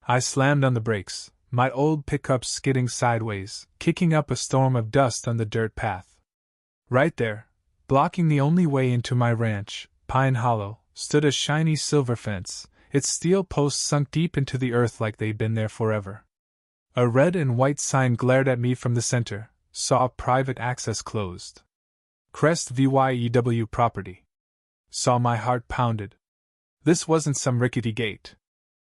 I slammed on the brakes, my old pickup skidding sideways, kicking up a storm of dust on the dirt path. Right there, blocking the only way into my ranch, Pine Hollow, stood a shiny silver fence, its steel posts sunk deep into the earth like they'd been there forever. A red and white sign glared at me from the center, saw private access closed. Crest VYEW property. Saw my heart pounded. This wasn't some rickety gate.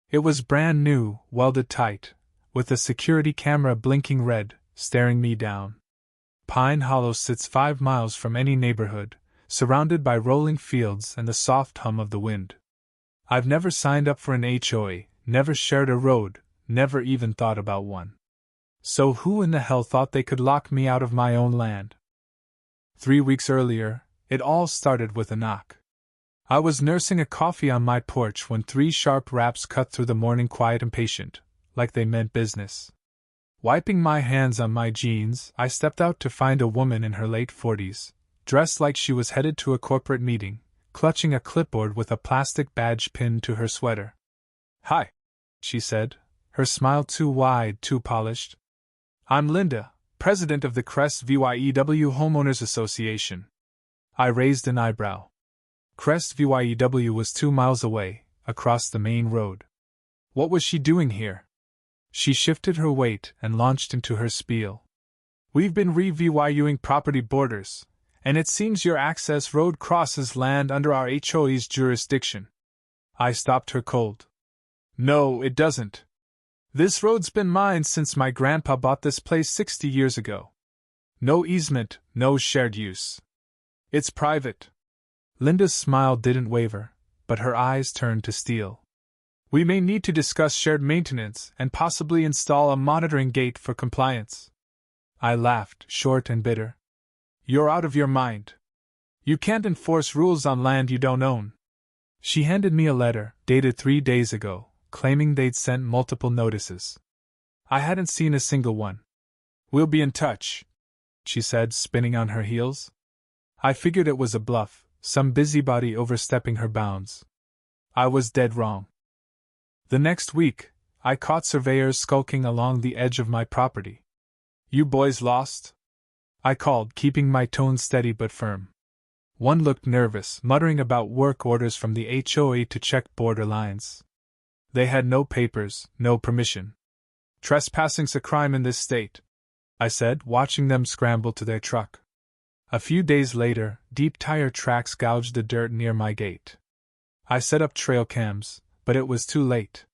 It was brand new, welded tight, with a security camera blinking red, staring me down. Pine Hollow sits 5 miles from any neighborhood, surrounded by rolling fields and the soft hum of the wind. I've never signed up for an HOA, never shared a road, never even thought about one. So who in the hell thought they could lock me out of my own land? 3 weeks earlier, it all started with a knock. I was nursing a coffee on my porch when 3 sharp raps cut through the morning quiet and patient, like they meant business. Wiping my hands on my jeans, I stepped out to find a woman in her late 40s, dressed like she was headed to a corporate meeting, clutching a clipboard with a plastic badge pinned to her sweater. "Hi," she said, her smile too wide, too polished. "I'm Linda, president of the Crest VYEW Homeowners Association." I raised an eyebrow. Crest VYEW was 2 miles away, across the main road. What was she doing here? She shifted her weight and launched into her spiel. "We've been re-VYUing property borders, and it seems your access road crosses land under our HOA's jurisdiction." I stopped her cold. "No, it doesn't. This road's been mine since my grandpa bought this place 60 years ago. No easement, no shared use. It's private." Linda's smile didn't waver, but her eyes turned to steel. "We may need to discuss shared maintenance and possibly install a monitoring gate for compliance." I laughed, short and bitter. "You're out of your mind. You can't enforce rules on land you don't own." She handed me a letter, dated 3 days ago, claiming they'd sent multiple notices. I hadn't seen a single one. "We'll be in touch," she said, spinning on her heels. I figured it was a bluff, some busybody overstepping her bounds. I was dead wrong. The next week, I caught surveyors skulking along the edge of my property. "You boys lost?" I called, keeping my tone steady but firm. One looked nervous, muttering about work orders from the HOA to check border lines. They had no papers, no permission. "Trespassing's a crime in this state," I said, watching them scramble to their truck. A few days later, deep tire tracks gouged the dirt near my gate. I set up trail cams, but it was too late.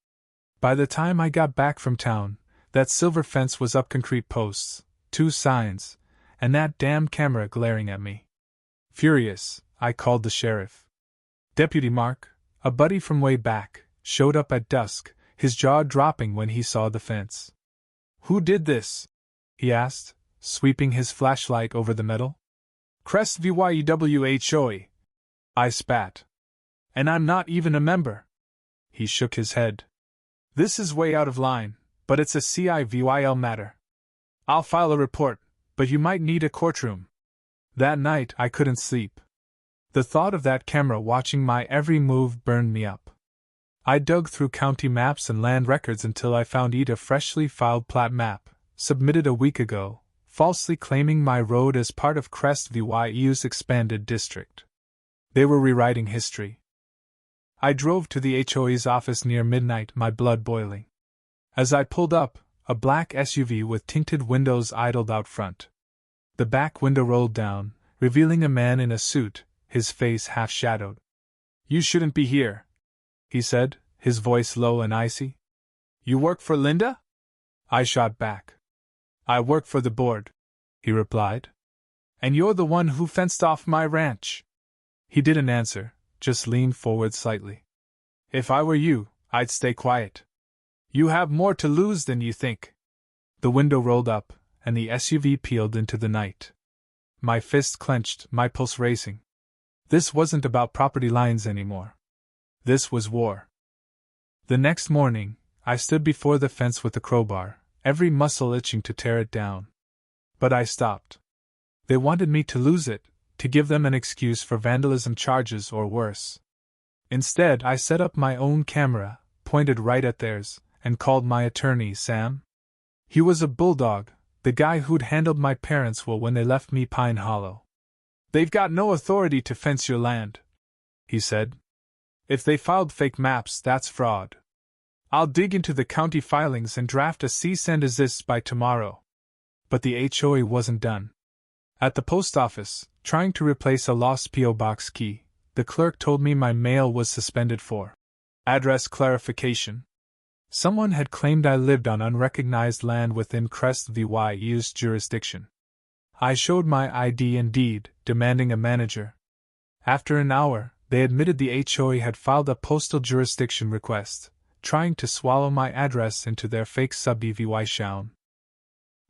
By the time I got back from town, that silver fence was up, concrete posts, 2 signs, and that damn camera glaring at me. Furious, I called the sheriff. Deputy Mark, a buddy from way back, showed up at dusk, his jaw dropping when he saw the fence. "Who did this?" he asked, sweeping his flashlight over the metal. "Crest VYEW HOA," I spat. "And I'm not even a member." He shook his head. "This is way out of line, but it's a CIVYL matter. I'll file a report, but you might need a courtroom." That night I couldn't sleep. The thought of that camera watching my every move burned me up. I dug through county maps and land records until I found a freshly filed plat map, submitted a week ago, falsely claiming my road as part of Crest VYEW's expanded district. They were rewriting history. I drove to the HOA's office near midnight, my blood boiling. As I pulled up, a black SUV with tinted windows idled out front. The back window rolled down, revealing a man in a suit, his face half-shadowed. "You shouldn't be here," he said, his voice low and icy. "You work for Linda?" I shot back. "I work for the board," he replied. "And you're the one who fenced off my ranch." He didn't answer, just leaned forward slightly. "If I were you, I'd stay quiet. You have more to lose than you think." The window rolled up, and the SUV peeled into the night. My fist clenched, my pulse racing. This wasn't about property lines anymore. This was war. The next morning, I stood before the fence with the crowbar, every muscle itching to tear it down. But I stopped. They wanted me to lose it, to give them an excuse for vandalism charges or worse. Instead, I set up my own camera, pointed right at theirs, and called my attorney, Sam. He was a bulldog, the guy who'd handled my parents well when they left me Pine Hollow. "They've got no authority to fence your land," he said. "If they filed fake maps, that's fraud. I'll dig into the county filings and draft a cease and desist by tomorrow." But the HOA wasn't done. At the post office, trying to replace a lost P.O. box key, the clerk told me my mail was suspended for address clarification. Someone had claimed I lived on unrecognized land within Crest VYE's jurisdiction. I showed my ID and deed, demanding a manager. After an hour, they admitted the HOA had filed a postal jurisdiction request, trying to swallow my address into their fake sub-DVY shown.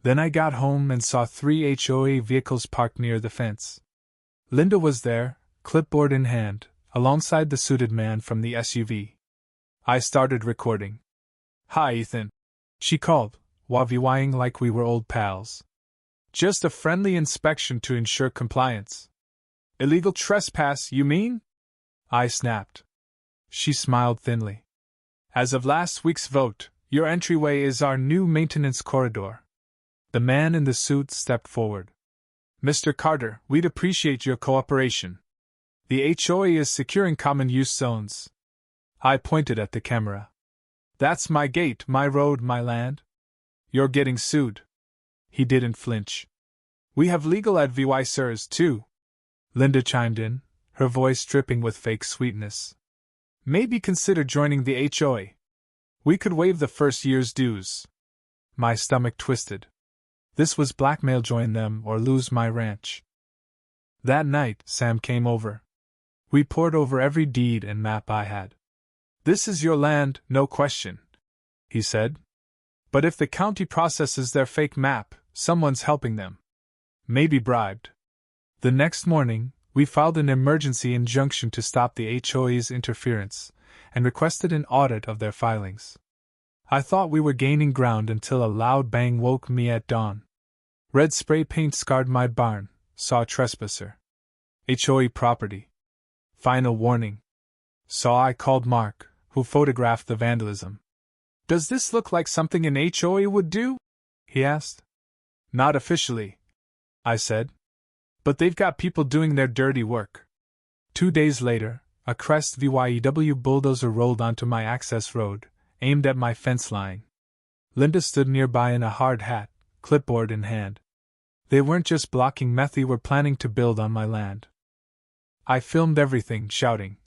Then I got home and saw 3 HOA vehicles parked near the fence. Linda was there, clipboard in hand, alongside the suited man from the SUV. I started recording. "Hi, Ethan," she called, wavying like we were old pals. "Just a friendly inspection to ensure compliance." "Illegal trespass, you mean?" I snapped. She smiled thinly. "As of last week's vote, your entryway is our new maintenance corridor." The man in the suit stepped forward. "Mr. Carter, we'd appreciate your cooperation. The HOA is securing common use zones." I pointed at the camera. "That's my gate, my road, my land." "You're getting sued." He didn't flinch. "We have legal advisors, too," Linda chimed in, her voice dripping with fake sweetness. "Maybe consider joining the HOA. We could waive the first year's dues." My stomach twisted. This was blackmail: join them or lose my ranch. That night, Sam came over. We pored over every deed and map I had. "This is your land, no question," he said. "But if the county processes their fake map, someone's helping them. Maybe bribed." The next morning, we filed an emergency injunction to stop the HOA's interference, and requested an audit of their filings. I thought we were gaining ground until a loud bang woke me at dawn. Red spray paint scarred my barn. Saw trespasser. HOA property. Final warning. Saw I called Mark, who photographed the vandalism. "Does this look like something an HOA would do?" he asked. "Not officially," I said. "But they've got people doing their dirty work." 2 days later, a Crest VYEW bulldozer rolled onto my access road, aimed at my fence line. Linda stood nearby in a hard hat, clipboard in hand. They weren't just blocking meth, they were planning to build on my land. I filmed everything, shouting,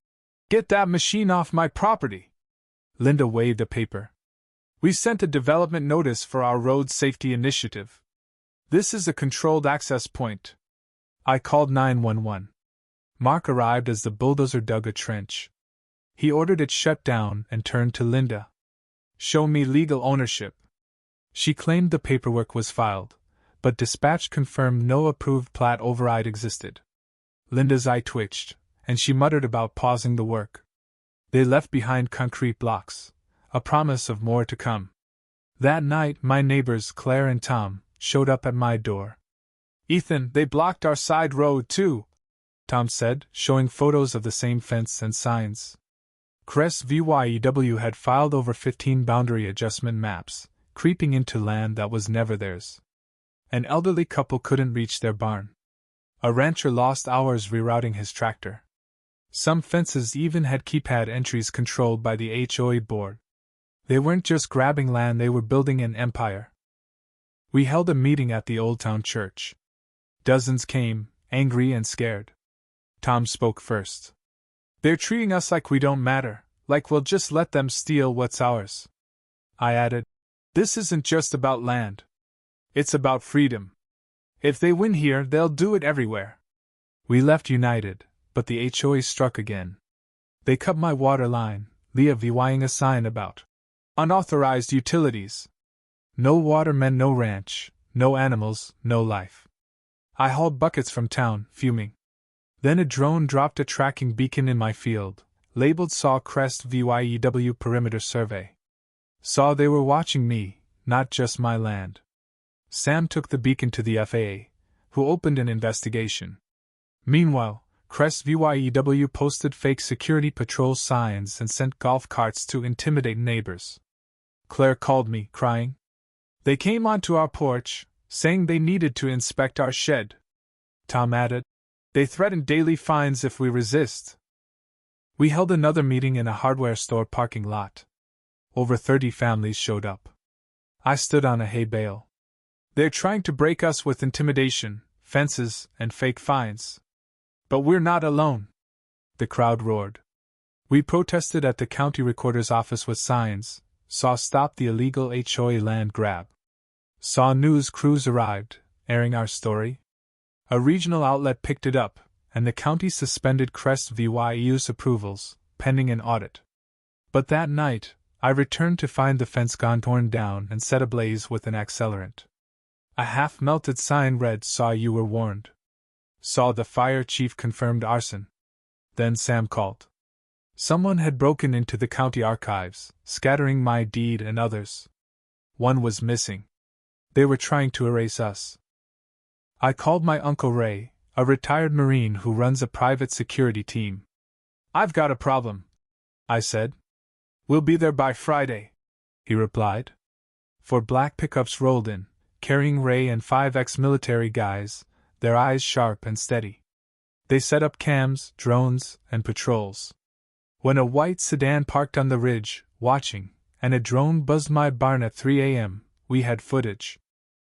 "Get that machine off my property!" Linda waved a paper. "We sent a development notice for our road safety initiative. This is a controlled access point." I called 911. Mark arrived as the bulldozer dug a trench. He ordered it shut down and turned to Linda. "Show me legal ownership." She claimed the paperwork was filed, but dispatch confirmed no approved plat override existed. Linda's eye twitched, and she muttered about pausing the work. They left behind concrete blocks, a promise of more to come. That night, my neighbors, Claire and Tom, showed up at my door. "Ethan, they blocked our side road too," Tom said, showing photos of the same fence and signs. Crest VYEW had filed over 15 boundary adjustment maps, creeping into land that was never theirs. An elderly couple couldn't reach their barn. A rancher lost hours rerouting his tractor. Some fences even had keypad entries controlled by the HOA board. They weren't just grabbing land, they were building an empire. We held a meeting at the Old Town Church. Dozens came, angry and scared. Tom spoke first. "They're treating us like we don't matter, like we'll just let them steal what's ours." I added, "This isn't just about land. It's about freedom. If they win here, they'll do it everywhere." We left united, but the HOA struck again. They cut my water line, Leah VYing a sign about unauthorized utilities. No water meant no ranch, no animals, no life. I hauled buckets from town, fuming. Then a drone dropped a tracking beacon in my field, labeled Saw Crest VYEW Perimeter Survey. Saw they were watching me, not just my land. Sam took the beacon to the FAA, who opened an investigation. Meanwhile, Crest VYEW posted fake security patrol signs and sent golf carts to intimidate neighbors. Claire called me, crying. They came onto our porch, saying they needed to inspect our shed. Tom added. They threatened daily fines if we resist. We held another meeting in a hardware store parking lot. Over 30 families showed up. I stood on a hay bale. They're trying to break us with intimidation, fences, and fake fines. But we're not alone. The crowd roared. We protested at the county recorder's office with signs, saw stop the illegal HOA land grab. Saw news crews arrived, airing our story. A regional outlet picked it up, and the county suspended Crest VYU's approvals, pending an audit. But that night, I returned to find the fence gone torn down and set ablaze with an accelerant. A half-melted sign read, "Saw you were warned." Saw the fire chief confirmed arson. Then Sam called. Someone had broken into the county archives, scattering my deed and others. One was missing. They were trying to erase us. I called my Uncle Ray, a retired Marine who runs a private security team. "I've got a problem," I said. "We'll be there by Friday," he replied. 4 black pickups rolled in, carrying Ray and 5 ex-military guys, their eyes sharp and steady. They set up cams, drones, and patrols. When a white sedan parked on the ridge, watching, and a drone buzzed my barn at 3 a.m., we had footage.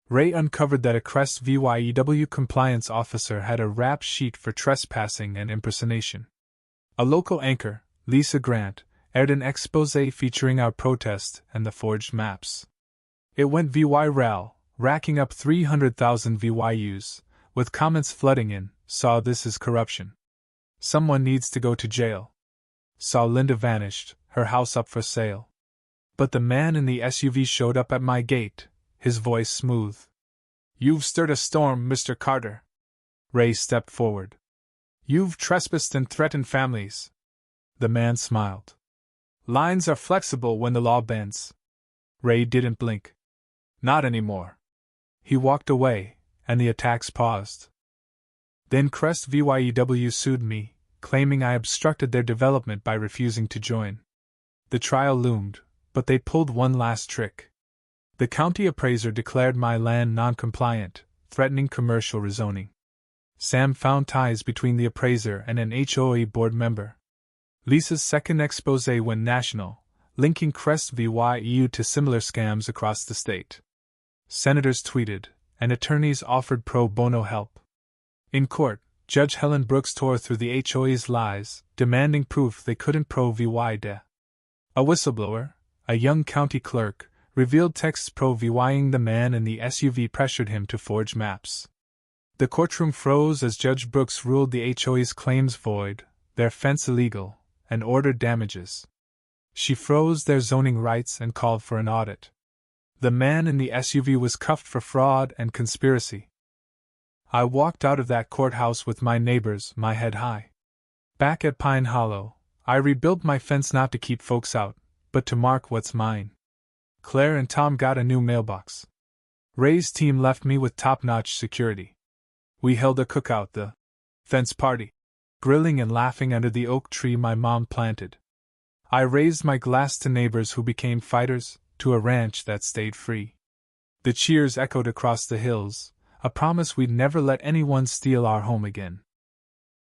Ray uncovered that a Crest VYEW compliance officer had a rap sheet for trespassing and impersonation. A local anchor, Lisa Grant, aired an exposé featuring our protest and the forged maps. It went viral, racking up 300,000 VYUs, with comments flooding in, "Saw this is corruption. Someone needs to go to jail." Saw Linda vanished, her house up for sale. But the man in the SUV showed up at my gate, his voice smooth. "You've stirred a storm, Mr. Carter." Ray stepped forward. "You've trespassed and threatened families." The man smiled. "Lines are flexible when the law bends." Ray didn't blink. "Not anymore." He walked away, and the attacks paused. Then Crest VYEW sued me, claiming I obstructed their development by refusing to join. The trial loomed, but they pulled one last trick. The county appraiser declared my land non-compliant, threatening commercial rezoning. Sam found ties between the appraiser and an HOA board member. Lisa's second exposé went national, linking Crest VYEW to similar scams across the state. Senators tweeted, and attorneys offered pro bono help. In court, Judge Helen Brooks tore through the HOA's lies, demanding proof they couldn't prove VYD. A whistleblower, a young county clerk, revealed texts pro-VYing the man in the SUV pressured him to forge maps. The courtroom froze as Judge Brooks ruled the HOA's claims void, their fence illegal, and ordered damages. She froze their zoning rights and called for an audit. The man in the SUV was cuffed for fraud and conspiracy. I walked out of that courthouse with my neighbors, my head high. Back at Pine Hollow, I rebuilt my fence not to keep folks out, but to mark what's mine. Claire and Tom got a new mailbox. Ray's team left me with top-notch security. We held a cookout, the fence party, grilling and laughing under the oak tree my mom planted. I raised my glass to neighbors who became fighters, to a ranch that stayed free. The cheers echoed across the hills, a promise we'd never let anyone steal our home again.